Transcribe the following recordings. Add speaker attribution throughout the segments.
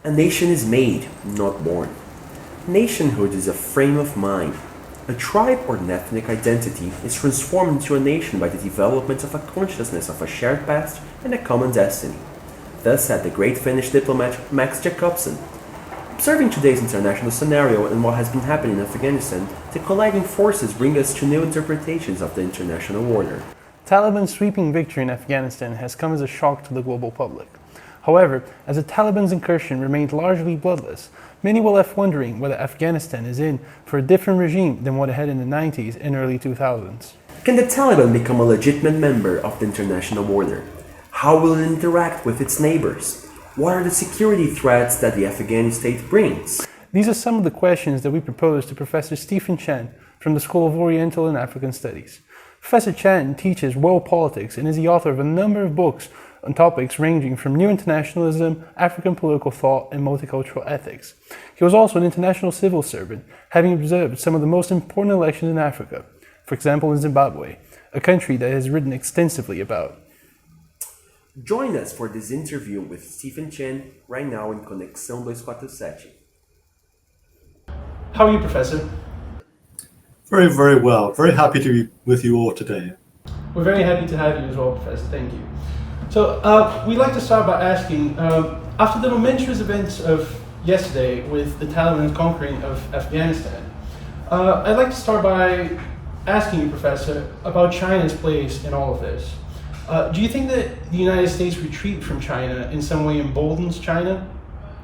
Speaker 1: A nation is made, not born. Nationhood is a frame of mind. A tribe or an ethnic identity is transformed into a nation by the development of a consciousness of a shared past and a common destiny. Thus said the great Finnish diplomat Max Jacobson. Observing today's international scenario and what has been happening in Afghanistan, the colliding forces bring us to new interpretations of the international order.
Speaker 2: Taliban's sweeping victory in Afghanistan has come as a shock to the global public. However, as the Taliban's incursion remained largely bloodless, many were left wondering whether Afghanistan is in for a different regime than what it had in the 90s and early 2000s.
Speaker 1: Can the Taliban become a legitimate member of the international order? How will it interact with its neighbors? What are the security threats that the Afghani state brings?
Speaker 2: These are some of the questions that we propose to Professor Stephen Chen from the School of Oriental and African Studies. Professor Chen teaches world politics and is the author of a number of books on topics ranging from new internationalism, African political thought, and multicultural ethics. He was also an international civil servant, having observed some of the most important elections in Africa, for example in Zimbabwe, a country that he has written extensively about.
Speaker 1: Join us for this interview with Stephen Chen right now in Conexão 247.
Speaker 2: How are you, Professor?
Speaker 3: Very, very well. Very happy to be with you all today.
Speaker 2: We're very happy to have you as well, Professor. Thank you. So we'd like to start by asking, after the momentous events of yesterday with the Taliban conquering of Afghanistan, I'd like to start by asking you, Professor, about China's place in all of this. Do you think that the United States retreat from China in some way emboldens China?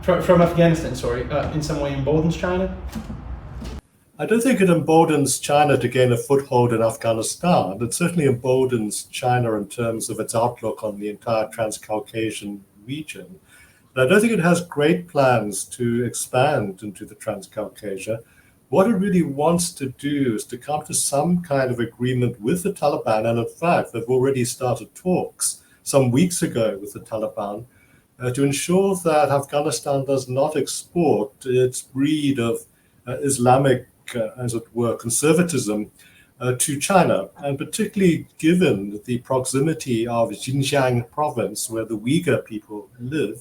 Speaker 2: From Afghanistan, sorry, in some way emboldens China?
Speaker 3: I don't think it emboldens China to gain a foothold in Afghanistan. It certainly emboldens China in terms of its outlook on the entire Transcaucasian region. But I don't think it has great plans to expand into the Transcaucasia. What it really wants to do is to come to some kind of agreement with the Taliban, and in fact, they've already started talks some weeks ago with the Taliban to ensure that Afghanistan does not export its breed of Islamic as it were, conservatism to China, and particularly given the proximity of Xinjiang province, where the Uyghur people live,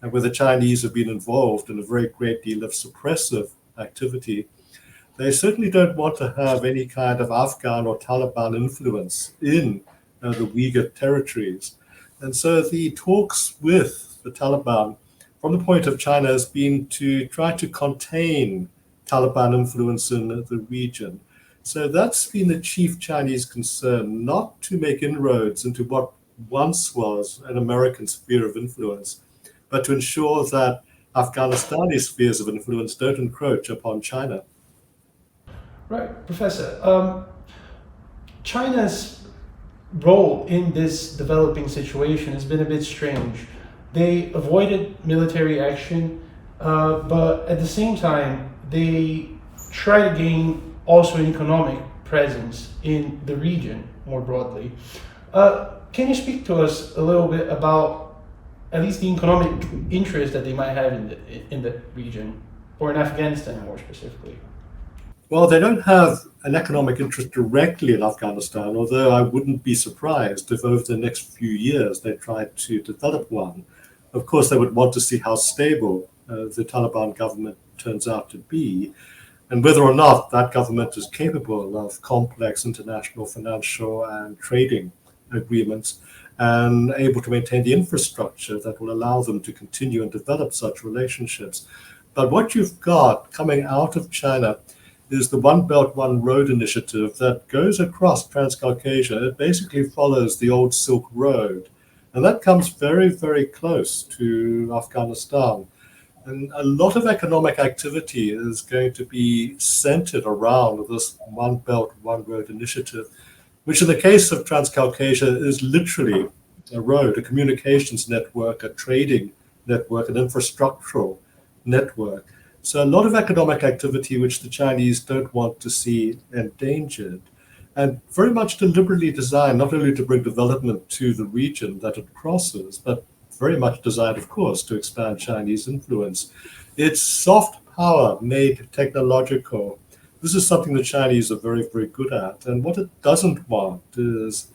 Speaker 3: and where the Chinese have been involved in a very great deal of suppressive activity. They certainly don't want to have any kind of Afghan or Taliban influence in the Uyghur territories. And so the talks with the Taliban, from the point of China, has been to try to contain Taliban influence in the region. So that's been the chief Chinese concern, not to make inroads into what once was an American sphere of influence, but to ensure that Afghanistani spheres of influence don't encroach upon China.
Speaker 2: Right, Professor. China's role in this developing situation has been a bit strange. They avoided military action, but at the same time, they try to gain also an economic presence in the region more broadly. Can you speak to us a little bit about at least the economic interest that they might have in the region, or in Afghanistan more specifically?
Speaker 3: Well, they don't have an economic interest directly in Afghanistan, although I wouldn't be surprised if over the next few years they tried to develop one. Of course, they would want to see how stable the Taliban government turns out to be, and whether or not that government is capable of complex international financial and trading agreements and able to maintain the infrastructure that will allow them to continue and develop such relationships. But what you've got coming out of China is the One Belt, One Road initiative that goes across Transcaucasia. It basically follows the old Silk Road, and that comes very, very close to Afghanistan. And a lot of economic activity is going to be centered around this One Belt, One Road initiative, which in the case of Transcaucasia is literally a road, a communications network, a trading network, an infrastructural network. So a lot of economic activity which the Chinese don't want to see endangered, and very much deliberately designed not only to bring development to the region that it crosses, but very much designed, of course, to expand Chinese influence. It's soft power made technological. This is something the Chinese are very, very good at. And what it doesn't want is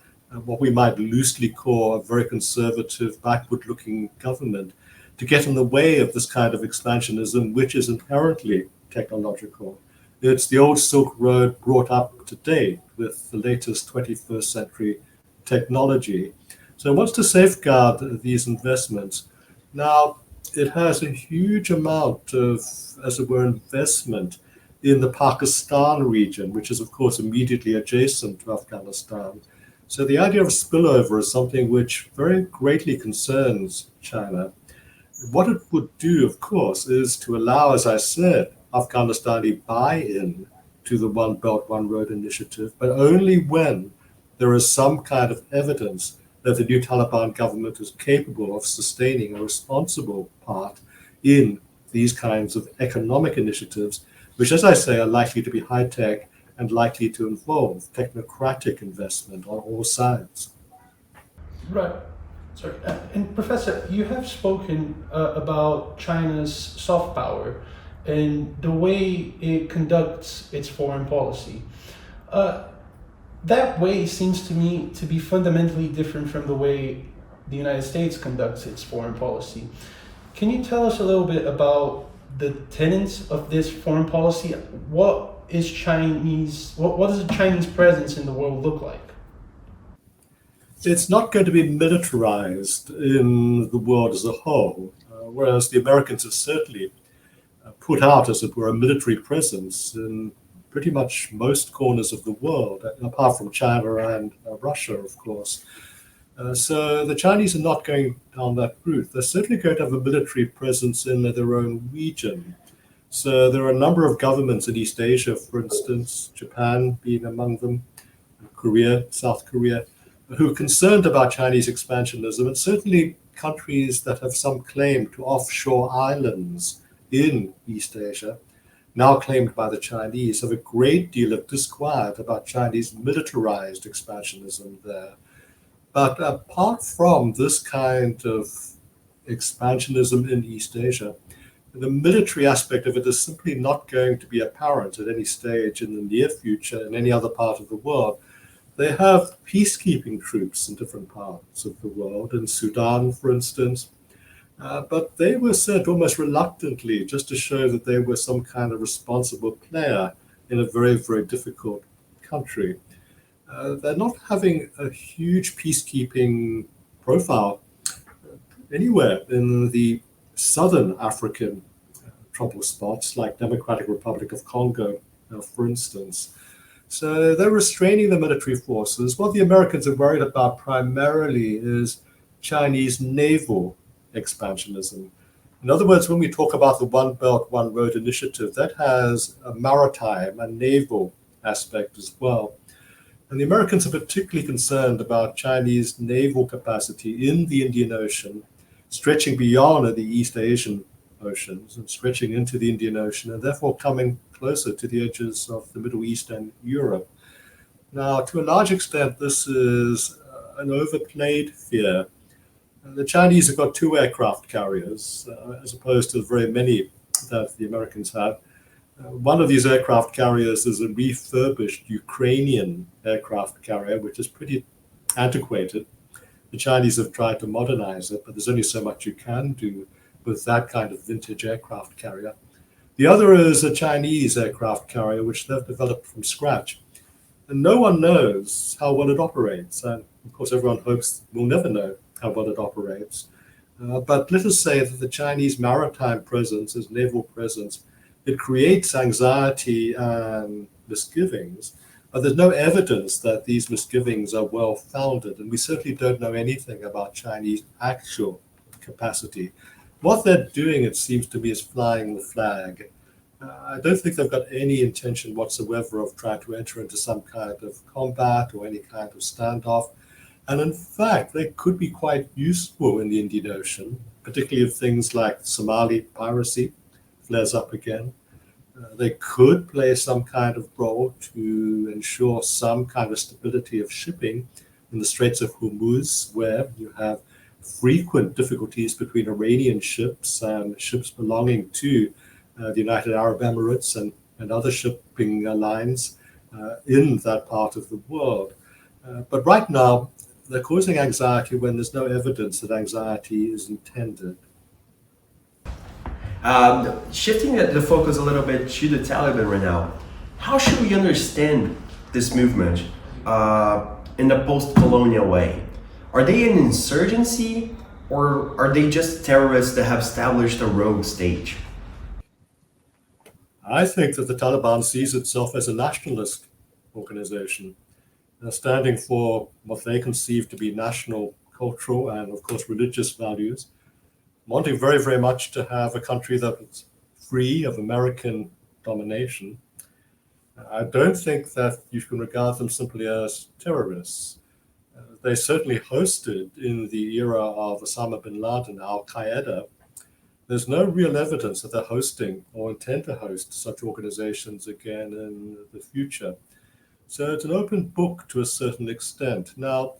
Speaker 3: what we might loosely call a very conservative, backward-looking government. to get in the way of this kind of expansionism, which is inherently technological. It's the old Silk Road brought up to date with the latest 21st century technology. So it wants to safeguard these investments. Now, it has a huge amount of, as it were, investment in the Pakistan region, which is, of course, immediately adjacent to Afghanistan. So the idea of spillover is something which very greatly concerns China. What it would do, of course, is to allow, as I said, Afghanistani buy-in to the One Belt, One Road initiative, but only when there is some kind of evidence that the new Taliban government is capable of sustaining a responsible part in these kinds of economic initiatives, which, as I say, are likely to be high-tech and likely to involve technocratic investment on all sides.
Speaker 2: Right. Sorry. And Professor, you have spoken about China's soft power and the way it conducts its foreign policy. That way seems to me to be fundamentally different from the way the United States conducts its foreign policy. Can you tell us a little bit about the tenets of this foreign policy? What does the Chinese presence in the world look like?
Speaker 3: It's not going to be militarized in the world as a whole, whereas the Americans have certainly put out, as it were, a military presence in pretty much most corners of the world, apart from China and Russia, of course. So the Chinese are not going down that route. They're certainly going to have a military presence in their own region. So there are a number of governments in East Asia, for instance, Japan being among them, Korea, South Korea, who are concerned about Chinese expansionism, and certainly countries that have some claim to offshore islands in East Asia, now claimed by the Chinese, have a great deal of disquiet about Chinese militarized expansionism there. But apart from this kind of expansionism in East Asia, the military aspect of it is simply not going to be apparent at any stage in the near future in any other part of the world. They have peacekeeping troops in different parts of the world, in Sudan, for instance, but they were sent almost reluctantly just to show that they were some kind of responsible player in a very, very difficult country. They're not having a huge peacekeeping profile anywhere in the southern African trouble spots, like Democratic Republic of Congo, for instance. So they're restraining the military forces. What the Americans are worried about primarily is Chinese naval expansionism. In other words, when we talk about the One Belt, One Road initiative, that has a maritime and naval aspect as well. And the Americans are particularly concerned about Chinese naval capacity in the Indian Ocean, stretching beyond the East Asian oceans and stretching into the Indian Ocean, and therefore coming closer to the edges of the Middle East and Europe. Now, to a large extent, this is an overplayed fear. The Chinese have got 2 aircraft carriers, as opposed to the very many that the Americans have. One of these aircraft carriers is a refurbished Ukrainian aircraft carrier, which is pretty antiquated. The Chinese have tried to modernize it, but there's only so much you can do with that kind of vintage aircraft carrier. The other is a Chinese aircraft carrier, which they've developed from scratch. And no one knows how well it operates. And of course, everyone hopes we'll never know how well it operates. But let us say that the Chinese maritime presence, its naval presence, it creates anxiety and misgivings, but there's no evidence that these misgivings are well founded, and we certainly don't know anything about Chinese actual capacity. What they're doing, it seems to me, is flying the flag. I don't think they've got any intention whatsoever of trying to enter into some kind of combat or any kind of standoff. And in fact, they could be quite useful in the Indian Ocean, particularly if things like Somali piracy flares up again. They could play some kind of role to ensure some kind of stability of shipping in the Straits of Hormuz, where you have frequent difficulties between Iranian ships and ships belonging to the United Arab Emirates and other shipping lines in that part of the world. But right now, they're causing anxiety when there's no evidence that anxiety is intended.
Speaker 1: Shifting the focus a little bit to the Taliban right now, how should we understand this movement in the post-colonial way? Are they an insurgency, or are they just terrorists that have established a rogue state?
Speaker 3: I think that the Taliban sees itself as a nationalist organization, standing for what they conceive to be national, cultural, and of course religious values, wanting very, very much to have a country that is free of American domination. I don't think that you can regard them simply as terrorists. They certainly hosted in the era of Osama bin Laden, Al-Qaeda. There's no real evidence that they're hosting or intend to host such organizations again in the future. So it's an open book to a certain extent. Now,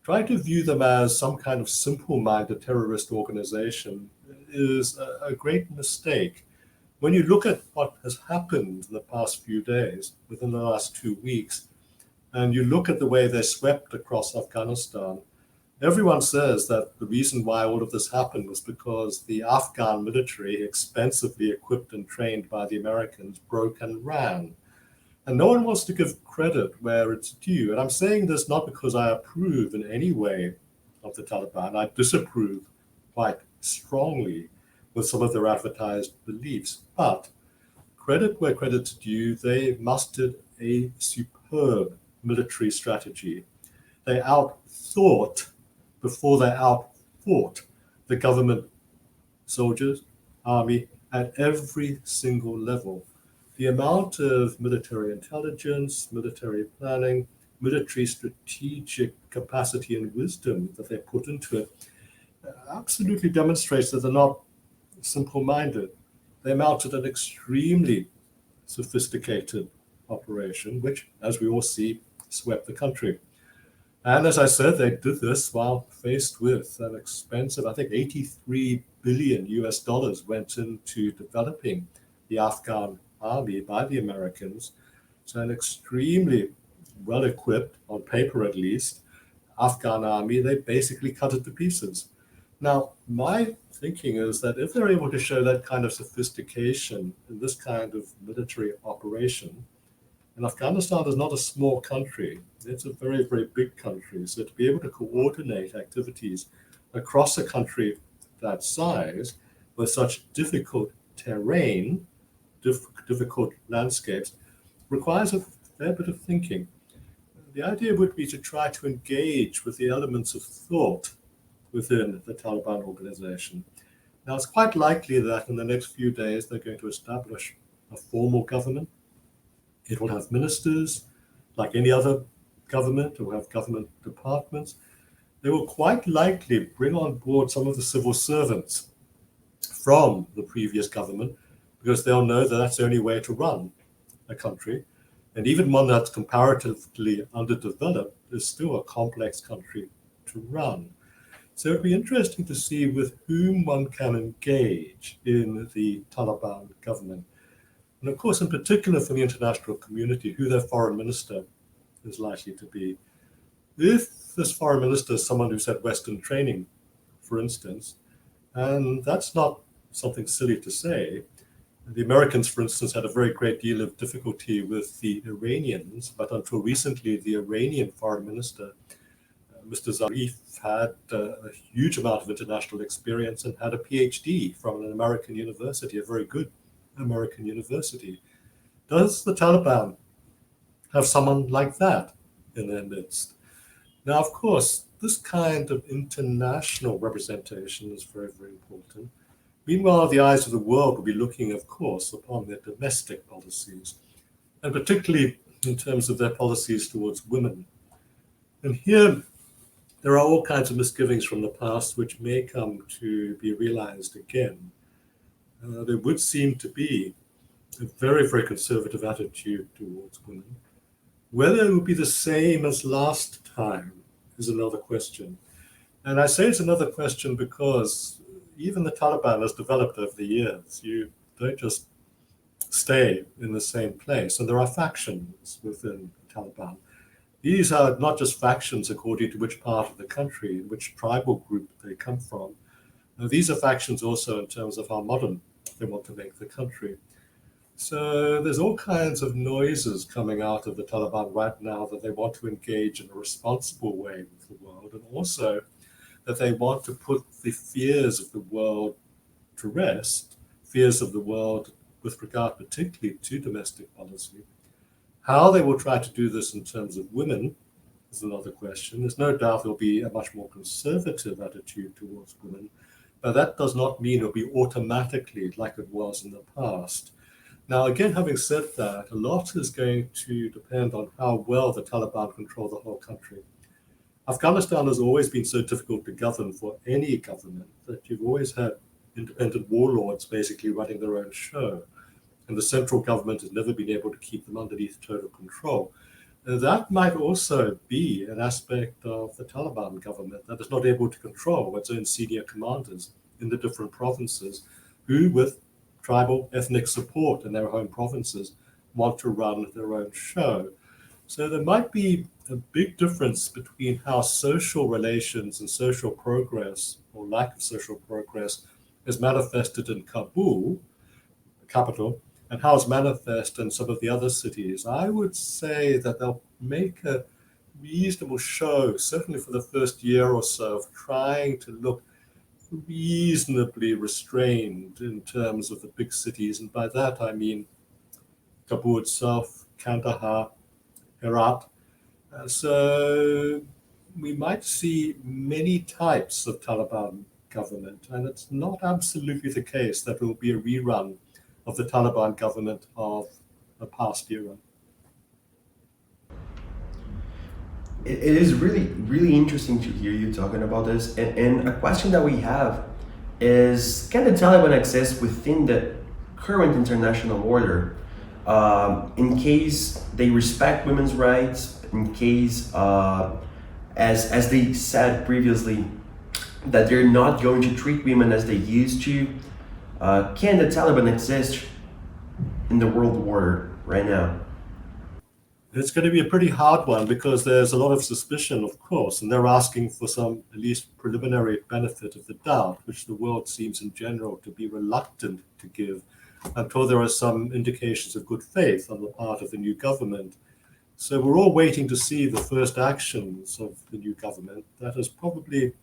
Speaker 3: trying to view them as some kind of simple-minded terrorist organization is a great mistake. When you look at what has happened in the past few days, within the last 2 weeks, and you look at the way they swept across Afghanistan, everyone says that the reason why all of this happened was because the Afghan military, expensively equipped and trained by the Americans, broke and ran. And no one wants to give credit where it's due. And I'm saying this not because I approve in any way of the Taliban. I disapprove quite strongly with some of their advertised beliefs. But credit where credit's due, they mustered a superb military strategy. They outthought before they outfought the government, soldiers, army, at every single level. The amount of military intelligence, military planning, military strategic capacity and wisdom that they put into it absolutely demonstrates that they're not simple-minded. They mounted an extremely sophisticated operation, which, as we all see, swept the country. And as I said, they did this while faced with an expensive, I think 83 billion US dollars went into developing the Afghan army by the Americans. So an extremely well-equipped, on paper at least, Afghan army. They basically cut it to pieces. Now, my thinking is that if they're able to show that kind of sophistication in this kind of military operation, and Afghanistan is not a small country, it's a very, very big country. So to be able to coordinate activities across a country that size with such difficult terrain, difficult landscapes, requires a fair bit of thinking. The idea would be to try to engage with the elements of thought within the Taliban organization. Now, it's quite likely that in the next few days, they're going to establish a formal government. It will have ministers, like any other government. It will have government departments. They will quite likely bring on board some of the civil servants from the previous government, because they'll know that that's the only way to run a country. And even one that's comparatively underdeveloped is still a complex country to run. So it'd be interesting to see with whom one can engage in the Taliban government. And of course, in particular for the international community, who their foreign minister is likely to be. If this foreign minister is someone who's had Western training, for instance, and that's not something silly to say. The Americans, for instance, had a very great deal of difficulty with the Iranians, but until recently, the Iranian foreign minister, Mr. Zarif, had a huge amount of international experience and had a PhD from an American university, a very good American university. Does the Taliban have someone like that in their midst? Now, of course, this kind of international representation is very, very important. Meanwhile, the eyes of the world will be looking, of course, upon their domestic policies, and particularly in terms of their policies towards women. And here, there are all kinds of misgivings from the past which may come to be realized again. There would seem to be a very, very conservative attitude towards women. Whether it would be the same as last time is another question. And I say it's another question because even the Taliban has developed over the years. You don't just stay in the same place. And there are factions within the Taliban. These are not just factions according to which part of the country, which tribal group they come from. These are factions also in terms of how modern they want to make the country. So there's all kinds of noises coming out of the Taliban right now that they want to engage in a responsible way with the world, and also that they want to put the fears of the world to rest, fears of the world with regard particularly to domestic policy. How they will try to do this in terms of women is another question. There's no doubt there'll be a much more conservative attitude towards women, but that does not mean it'll be automatically like it was in the past. Now, again, having said that, a lot is going to depend on how well the Taliban control the whole country. Afghanistan has always been so difficult to govern for any government that you've always had independent warlords basically running their own show, and the central government has never been able to keep them underneath total control. That might also be an aspect of the Taliban government that is not able to control its own senior commanders in the different provinces, who, with tribal ethnic support in their home provinces, want to run their own show. So there might be a big difference between how social relations and social progress, or lack of social progress, is manifested in Kabul, the capital, and how it's manifest in some of the other cities. I would say that they'll make a reasonable show, certainly for the first year or so, of trying to look reasonably restrained in terms of the big cities. And by that, I mean Kabul itself, Kandahar, Herat. So we might see many types of Taliban government, and it's not absolutely the case that it will be a rerun of the Taliban government of the past era.
Speaker 1: It is really, really interesting to hear you talking about this. And a question that we have is, can the Taliban exist within the current international order in case they respect women's rights, in case, as they said previously, that they're not going to treat women as they used to? Can the Taliban exist in the world order right now?
Speaker 3: It's going to be a pretty hard one because there's a lot of suspicion, of course, and they're asking for some at least preliminary benefit of the doubt, which the world seems in general to be reluctant to give until there are some indications of good faith on the part of the new government. So we're all waiting to see the first actions of the new government. That is probably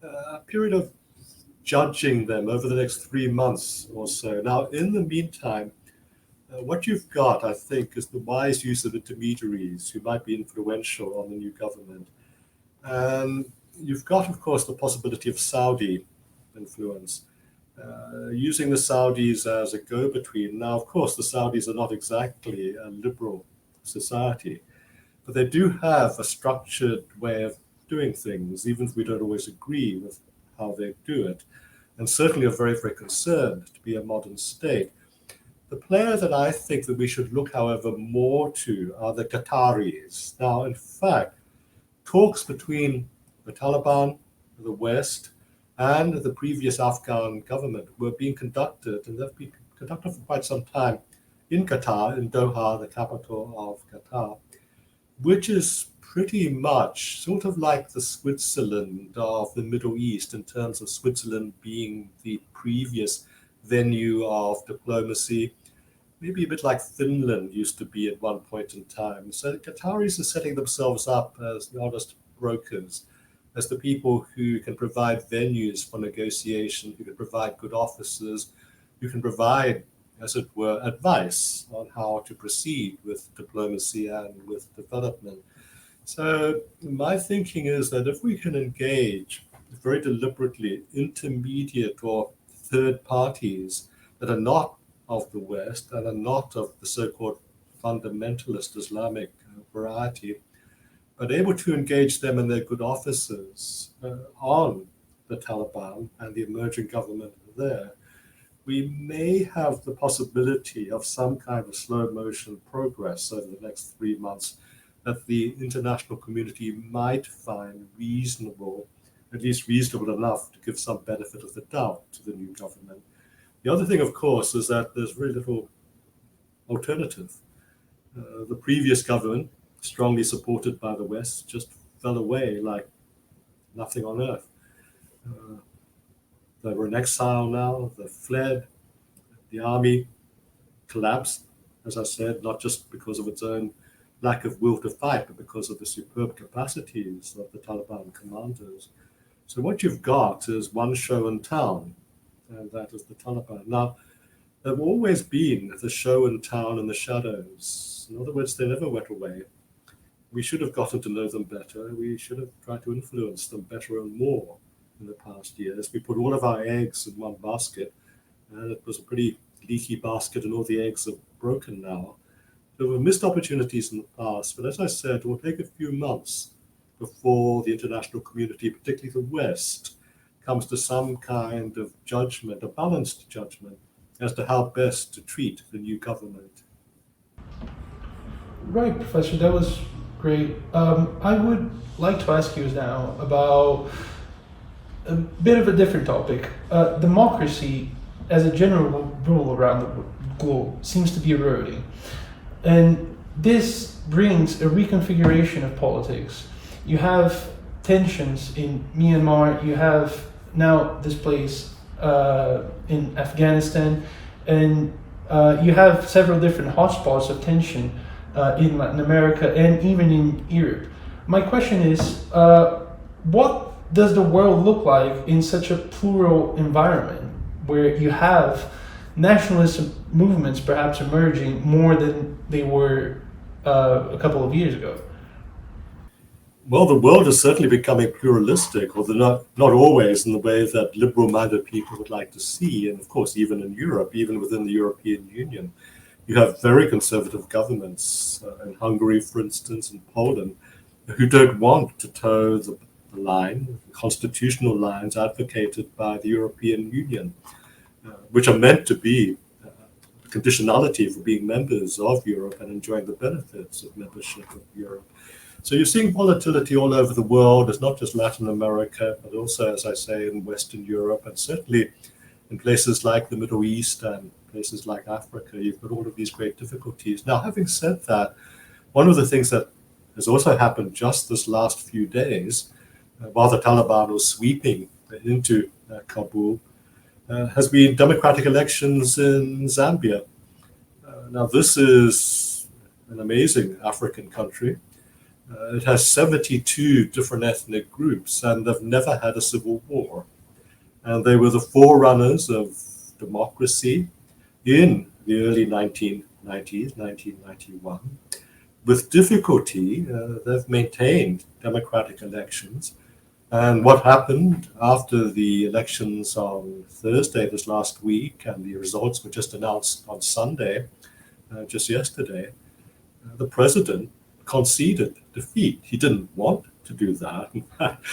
Speaker 3: a period of judging them over the next 3 months or so. Now, in the meantime, what you've got, I think, is the wise use of intermediaries who might be influential on the new government. And you've got, of course, the possibility of Saudi influence, using the Saudis as a go-between. Now, of course, the Saudis are not exactly a liberal society, but they do have a structured way of doing things, even if we don't always agree with how they do it, and certainly are very, very concerned to be a modern state. The player that I think that we should look, however, more to are the Qataris. Now, in fact, talks between the Taliban, the West, and the previous Afghan government were being conducted, and they've been conducted for quite some time in Qatar, in Doha, the capital of Qatar, which is pretty much sort of like the Switzerland of the Middle East, in terms of Switzerland being the previous venue of diplomacy, maybe a bit like Finland used to be at one point in time. So the Qataris are setting themselves up as the honest brokers, as the people who can provide venues for negotiation, who can provide good officers, who can provide, as it were, advice on how to proceed with diplomacy and with development. So my thinking is that if we can engage very deliberately intermediate or third parties that are not of the West and are not of the so-called fundamentalist Islamic variety, but able to engage them and their good officers on the Taliban and the emerging government there, we may have the possibility of some kind of slow motion progress over the next 3 months that the international community might find reasonable, at least reasonable enough to give some benefit of the doubt to the new government. The other thing, of course, is that there's very little alternative. The previous government, strongly supported by the West, just fell away like nothing on earth. They were in exile now, they've fled. The army collapsed, as I said, not just because of its own lack of will to fight, but because of the superb capacities of the Taliban commanders. So what you've got is one show in town, and that is the Taliban. Now, they've always been the show in town in the shadows. In other words, they never went away. We should have gotten to know them better. We should have tried to influence them better and more in the past years. We put all of our eggs in one basket, and it was a pretty leaky basket, and all the eggs are broken now. So we've missed opportunities in the past, but as I said, it will take a few months before the international community, particularly the West, comes to some kind of judgment, a balanced judgment, as to how best to treat the new government.
Speaker 2: Right, Professor, that was great. I would like to ask you now about a bit of a different topic. Democracy, as a general rule around the globe, seems to be eroding. And this brings a reconfiguration of politics. You have tensions in Myanmar, you have now this place in Afghanistan, and you have several different hotspots of tension in Latin America and even in Europe. My question is, what does the world look like in such a plural environment where you have nationalist movements perhaps emerging more than they were a couple of years ago?
Speaker 3: Well, the world is certainly becoming pluralistic, although not always in the way that liberal-minded people would like to see. And of course, even in Europe, even within the European Union, you have very conservative governments in Hungary, for instance, and Poland, who don't want to toe the line, the constitutional lines advocated by the European Union, which are meant to be conditionality for being members of Europe and enjoying the benefits of membership of Europe. So you're seeing volatility all over the world. It's not just Latin America, but also, as I say, in Western Europe, and certainly in places like the Middle East and places like Africa. You've got all of these great difficulties. Now, having said that, one of the things that has also happened just this last few days, while the Taliban was sweeping into Kabul, has been democratic elections in Zambia. Now, this is an amazing African country. It has 72 different ethnic groups, and they've never had a civil war. And they were the forerunners of democracy in the early 1990s, 1991. With difficulty, they've maintained democratic elections. And what happened after the elections on Thursday this last week, and the results were just announced on Sunday, just yesterday, the president conceded defeat. He didn't want to do that. In fact,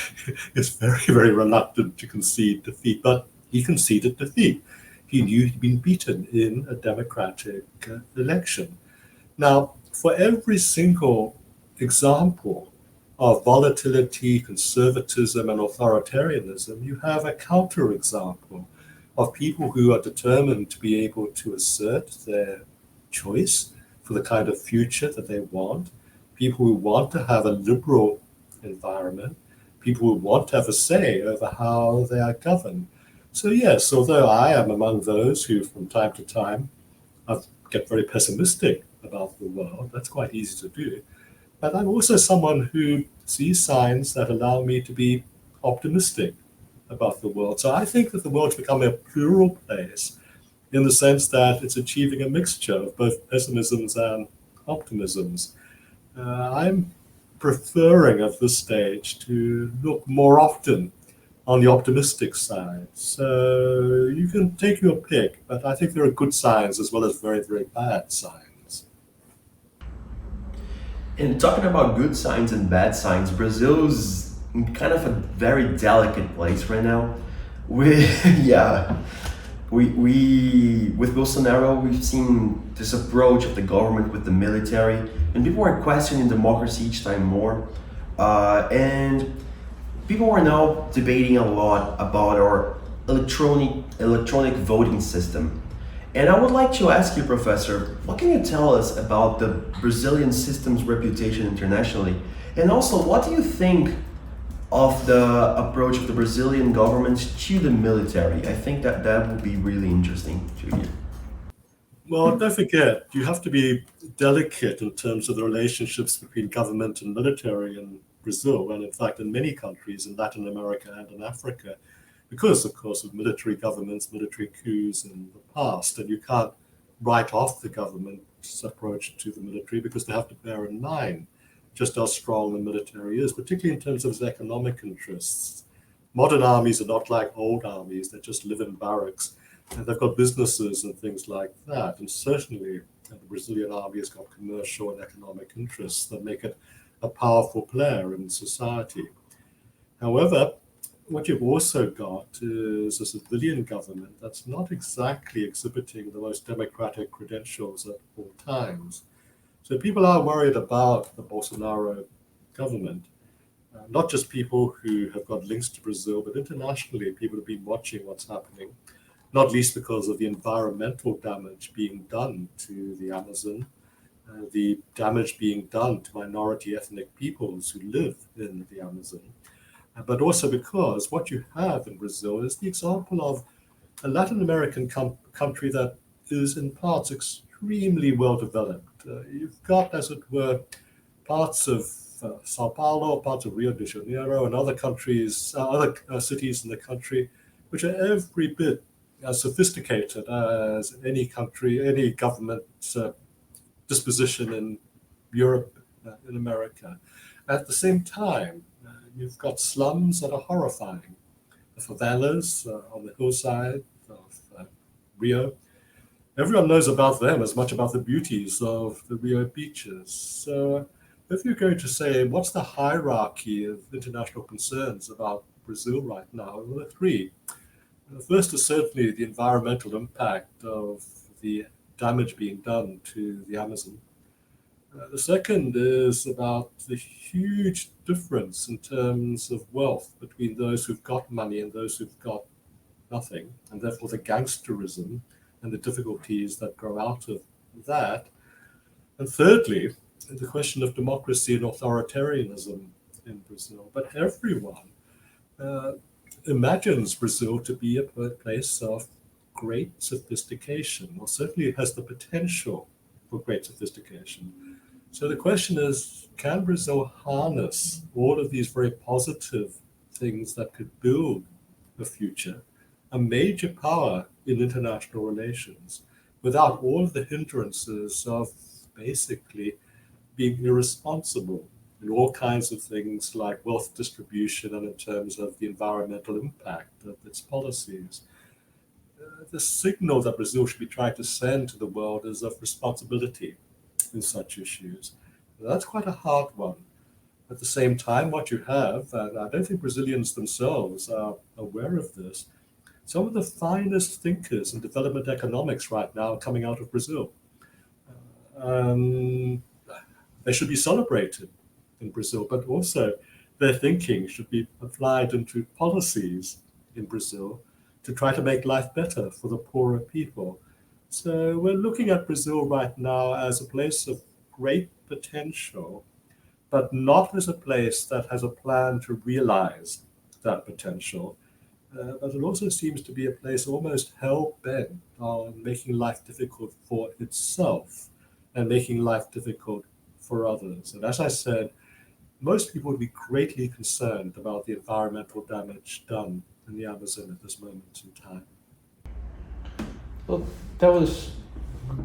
Speaker 3: he's very, very reluctant to concede defeat, but he conceded defeat. He knew he'd been beaten in a democratic election. Now, for every single example of volatility, conservatism, and authoritarianism, you have a counterexample of people who are determined to be able to assert their choice for the kind of future that they want, people who want to have a liberal environment, people who want to have a say over how they are governed. So yes, although I am among those who from time to time get very pessimistic about the world, that's quite easy to do, but I'm also someone who sees signs that allow me to be optimistic about the world. So I think that the world's becoming a plural place in the sense that it's achieving a mixture of both pessimisms and optimisms. I'm preferring at this stage to look more often on the optimistic side. So you can take your pick, but I think there are good signs as well as very, very bad signs.
Speaker 1: And talking about good signs and bad signs, Brazil's in kind of a very delicate place right now. With Bolsonaro, we've seen this approach of the government with the military, and people are questioning democracy each time more. And people are now debating a lot about our electronic voting system. And I would like to ask you, Professor, what can you tell us about the Brazilian system's reputation internationally? And also, what do you think of the approach of the Brazilian government to the military? I think that would be really interesting to hear.
Speaker 3: Well, don't forget, you have to be delicate in terms of the relationships between government and military in Brazil, and in fact in many countries in Latin America and in Africa, because, of course, of military governments, military coups in the past. And you can't write off the government's approach to the military because they have to bear in mind just how strong the military is, particularly in terms of its economic interests. Modern armies are not like old armies, they just live in barracks. And they've got businesses and things like that. And certainly the Brazilian army has got commercial and economic interests that make it a powerful player in society. However, what you've also got is a civilian government that's not exactly exhibiting the most democratic credentials at all times. So people are worried about the Bolsonaro government. Not just people who have got links to Brazil, but internationally, people have been watching what's happening, not least because of the environmental damage being done to the Amazon, the damage being done to minority ethnic peoples who live in the Amazon, but also because what you have in Brazil is the example of a Latin American country that is in parts extremely well developed. You've got, as it were, parts of Sao Paulo, parts of Rio de Janeiro, and other countries, other cities in the country, which are every bit as sophisticated as any country, any government disposition in Europe, in America. At the same time, you've got slums that are horrifying. The favelas on the hillside of Rio. Everyone knows about them as much about the beauties of the Rio beaches. So if you're going to say, what's the hierarchy of international concerns about Brazil right now? Well, there are three. The first is certainly the environmental impact of the damage being done to the Amazon. The second is about the huge difference in terms of wealth between those who've got money and those who've got nothing, and therefore the gangsterism and the difficulties that grow out of that. And thirdly, the question of democracy and authoritarianism in Brazil. But everyone imagines Brazil to be a place of great sophistication, or certainly it has the potential for great sophistication. So the question is, can Brazil harness all of these very positive things that could build a future, a major power in international relations, without all of the hindrances of basically being irresponsible in all kinds of things like wealth distribution and in terms of the environmental impact of its policies? The signal that Brazil should be trying to send to the world is of responsibility in such issues. That's quite a hard one. At the same time, what you have, and I don't think Brazilians themselves are aware of this, some of the finest thinkers in development economics right now are coming out of Brazil. They should be celebrated in Brazil, but also their thinking should be applied into policies in Brazil to try to make life better for the poorer people. So we're looking at Brazil right now as a place of great potential, but not as a place that has a plan to realize that potential. But it also seems to be a place almost hell-bent on making life difficult for itself and making life difficult for others. And as I said, most people would be greatly concerned about the environmental damage done in the Amazon at this moment in time.
Speaker 2: Well, that was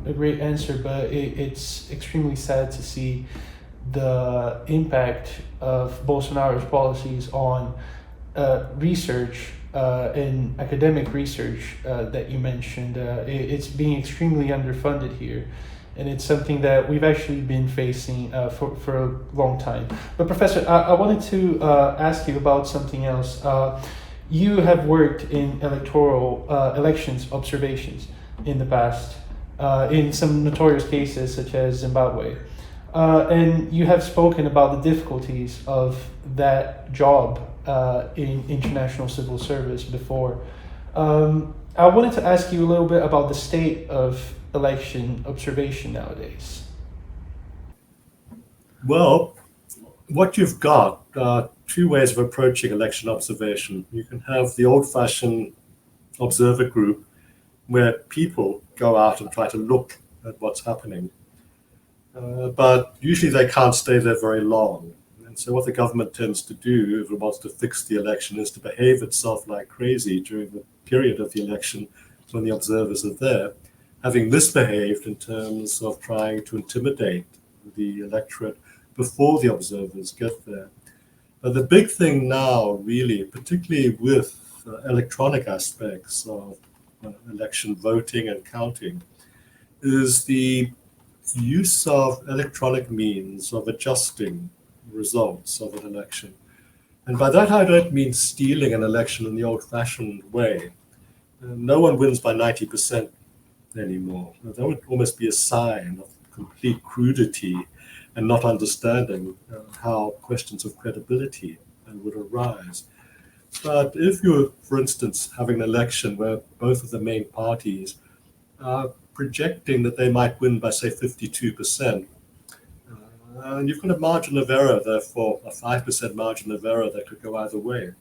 Speaker 2: a great answer, but it's extremely sad to see the impact of Bolsonaro's policies on research and academic research that you mentioned. It's being extremely underfunded here, and it's something that we've actually been facing for a long time. But Professor, I wanted to ask you about something else. You have worked in elections observations in the past, in some notorious cases such as Zimbabwe. And you have spoken about the difficulties of that job in international civil service before. I wanted to ask you a little bit about the state of election observation nowadays.
Speaker 3: Well, what you've got are two ways of approaching election observation. You can have the old-fashioned observer group where people go out and try to look at what's happening. But usually they can't stay there very long. And so what the government tends to do, if it wants to fix the election, is to behave itself like crazy during the period of the election when the observers are there, having misbehaved in terms of trying to intimidate the electorate before the observers get there. But the big thing now, really, particularly with electronic aspects of election voting and counting, is the use of electronic means of adjusting results of an election. And by that, I don't mean stealing an election in the old-fashioned way. No one wins by 90% anymore. That would almost be a sign of complete crudity and not understanding how questions of credibility would arise. But if you're, for instance, having an election where both of the main parties are projecting that they might win by, say, 52%, and you've got a margin of error, therefore, a 5% margin of error that could go either way.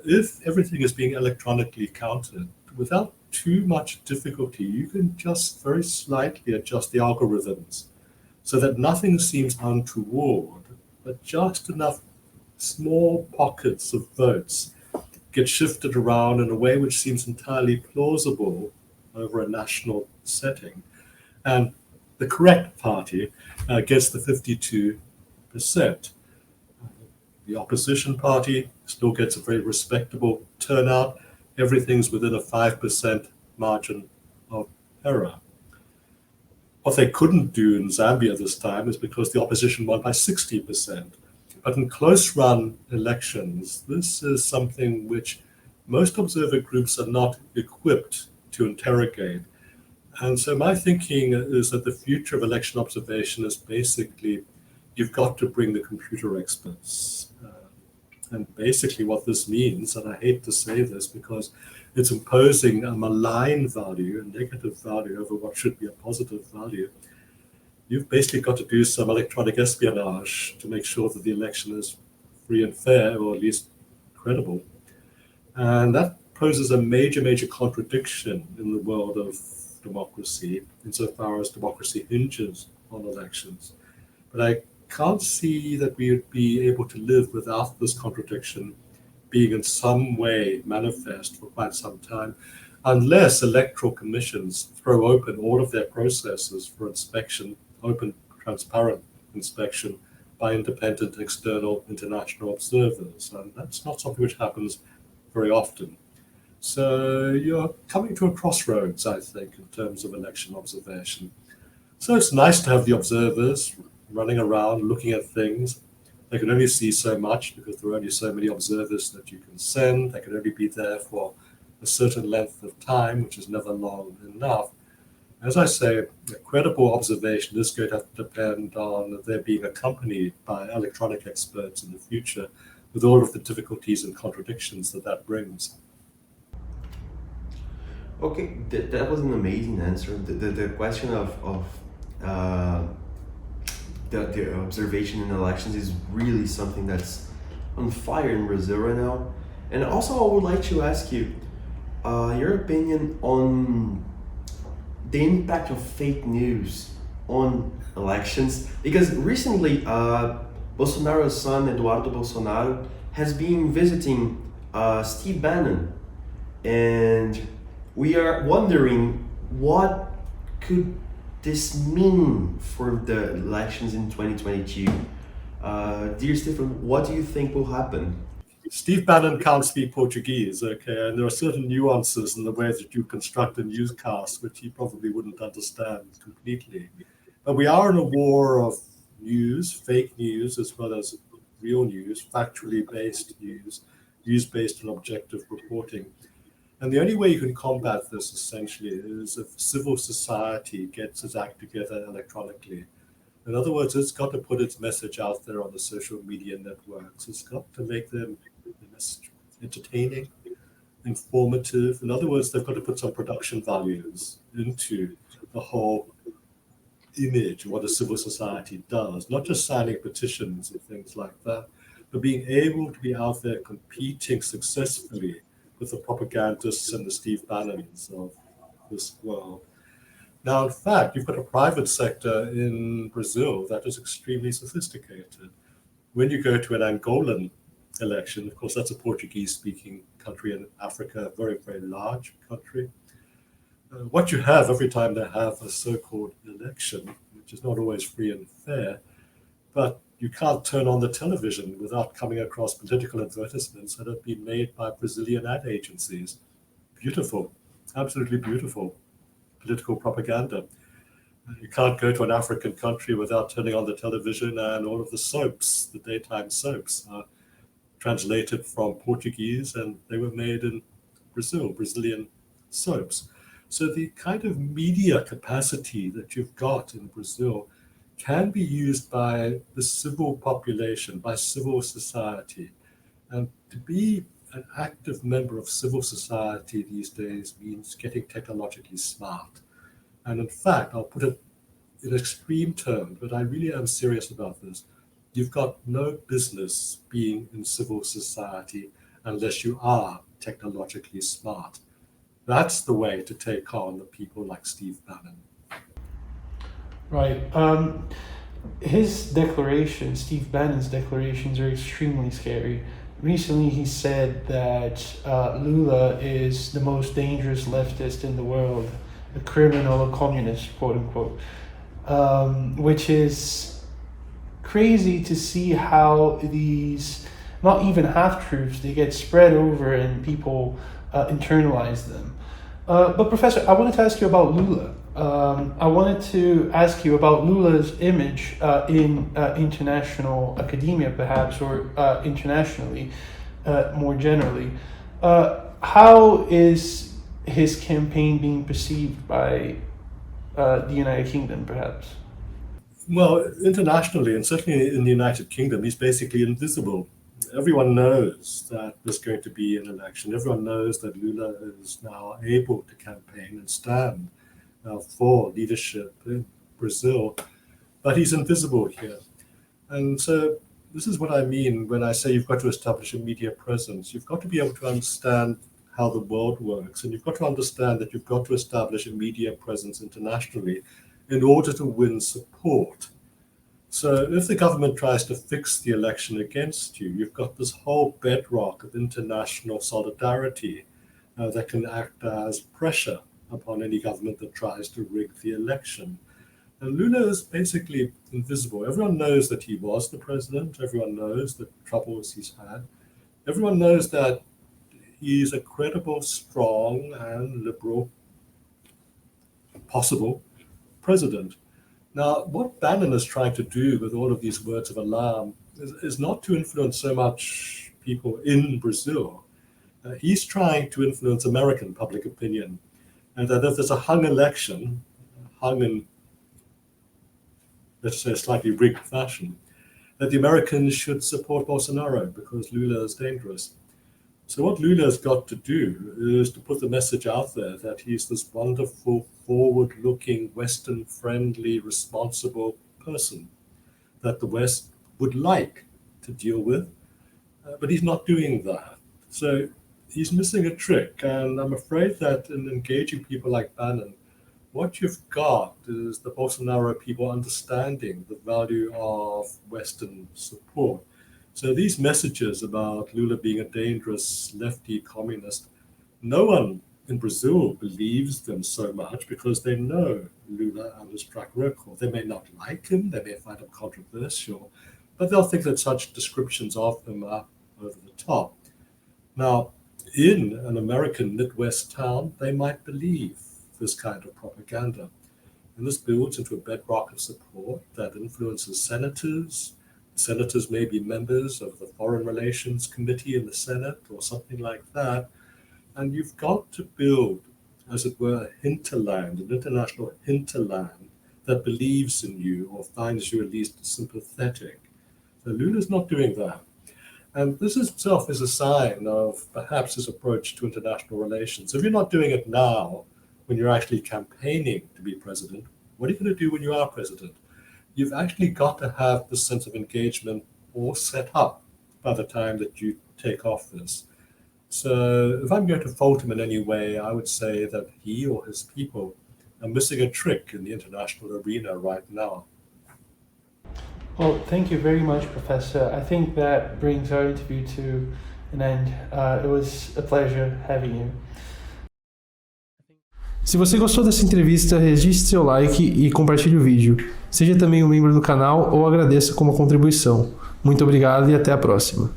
Speaker 3: If everything is being electronically counted, without too much difficulty, you can just very slightly adjust the algorithms so that nothing seems untoward, but just enough small pockets of votes get shifted around in a way which seems entirely plausible over a national setting. And the correct party gets the 52%. The opposition party still gets a very respectable turnout. Everything's within a 5% margin of error. What they couldn't do in Zambia this time is because the opposition won by 60%. But in close-run elections, this is something which most observer groups are not equipped to interrogate. And so my thinking is that the future of election observation is basically, you've got to bring the computer experts. And basically what this means, and I hate to say this because it's imposing a malign value, a negative value over what should be a positive value, you've basically got to do some electronic espionage to make sure that the election is free and fair, or at least credible. And that poses a major, major contradiction in the world of democracy, insofar as democracy hinges on elections. But I can't see that we would be able to live without this contradiction being in some way manifest for quite some time, unless electoral commissions throw open all of their processes for inspection, open, transparent inspection by independent external international observers. And that's not something which happens very often. So you're coming to a crossroads, I think, in terms of election observation. So it's nice to have the observers running around looking at things. They can only see so much because there are only so many observers that you can send. They can only be there for a certain length of time, which is never long enough. As I say, a credible observation is going to have to depend on there being accompanied by electronic experts in the future, with all of the difficulties and contradictions that that brings.
Speaker 1: Okay, that was an amazing answer. The question of the observation in elections is really something that's on fire in Brazil right now. And also, I would like to ask you your opinion on the impact of fake news on elections, because recently Bolsonaro's son, Eduardo Bolsonaro, has been visiting Steve Bannon, and we are wondering what could this mean for the elections in 2022. Dear Stephen, what do you think will happen?
Speaker 3: Steve Bannon can't speak Portuguese, okay, and there are certain nuances in the way that you construct a newscast which he probably wouldn't understand completely. But we are in a war of news, fake news, as well as real news, factually based news, news based on objective reporting. And the only way you can combat this essentially is if civil society gets its act together electronically. In other words, it's got to put its message out there on the social media networks. It's got to make them entertaining, informative. In other words, they've got to put some production values into the whole image of what a civil society does, not just signing petitions and things like that, but being able to be out there competing successfully with the propagandists and the Steve Bannons of this world. Now, in fact, you've got a private sector in Brazil that is extremely sophisticated. When you go to an Angolan election, of course, that's a Portuguese-speaking country in Africa, a very, very large country. What you have every time they have a so-called election, which is not always free and fair, but you can't turn on the television without coming across political advertisements that have been made by Brazilian ad agencies. Beautiful, absolutely beautiful political propaganda. You can't go to an African country without turning on the television, and all of the soaps, the daytime soaps, are translated from Portuguese, and they were made in Brazil, Brazilian soaps. So the kind of media capacity that you've got in Brazil can be used by the civil population, by civil society. And to be an active member of civil society these days means getting technologically smart. And in fact, I'll put it in extreme terms, but I really am serious about this. You've got no business being in civil society unless you are technologically smart. That's the way to take on the people like Steve Bannon.
Speaker 2: Right. His declaration, Steve Bannon's declarations, are extremely scary. Recently, he said that Lula is the most dangerous leftist in the world, a criminal, a communist, quote unquote, which is crazy to see how these, not even half-truths, they get spread over and people internalize them. But Professor, I wanted to ask you about Lula. I wanted to ask you about Lula's image in international academia, perhaps, or internationally, more generally. How is his campaign being perceived by the United Kingdom, perhaps?
Speaker 3: Well, internationally, and certainly in the United Kingdom, he's basically invisible. Everyone knows that there's going to be an election. Everyone knows that Lula is now able to campaign and stand for leadership in Brazil, but he's invisible here. And so this is what I mean when I say you've got to establish a media presence. You've got to be able to understand how the world works, and you've got to understand that you've got to establish a media presence internationally in order to win support. So if the government tries to fix the election against you, you've got this whole bedrock of international solidarity that can act as pressure upon any government that tries to rig the election. And Lula is basically invisible. Everyone knows that he was the president. Everyone knows the troubles he's had. Everyone knows that he's a credible, strong, and liberal, possible president. Now, what Bannon is trying to do with all of these words of alarm is not to influence so much people in Brazil. He's trying to influence American public opinion. And that if there's a hung election, hung in, let's say, a slightly rigged fashion, that the Americans should support Bolsonaro because Lula is dangerous. So what Lula's got to do is to put the message out there that he's this wonderful, forward-looking, Western-friendly, responsible person that the West would like to deal with, but he's not doing that. So he's missing a trick, and I'm afraid that in engaging people like Bannon, what you've got is the Bolsonaro people understanding the value of Western support. So these messages about Lula being a dangerous lefty communist, no one in Brazil believes them so much because they know Lula and his track record. They may not like him, they may find him controversial, but they'll think that such descriptions of him are over the top. Now, in an American Midwest town, they might believe this kind of propaganda. And this builds into a bedrock of support that influences senators. Senators may be members of the Foreign Relations Committee in the Senate or something like that. And you've got to build, as it were, a hinterland, an international hinterland that believes in you or finds you at least sympathetic. So Lula's not doing that. And this itself is a sign of perhaps his approach to international relations. If you're not doing it now, when you're actually campaigning to be president, what are you going to do when you are president? You've actually got to have this sense of engagement all set up by the time that you take office. So if I'm going to fault him in any way, I would say that he or his people are missing a trick in the international arena right now.
Speaker 2: Well, thank you very much, Professor. I think that brings our interview to an end. It was a pleasure having you. Se você gostou dessa entrevista, registre seu like e compartilhe o vídeo. Seja também um membro do canal ou agradeça como contribuição. Muito obrigado e até a próxima.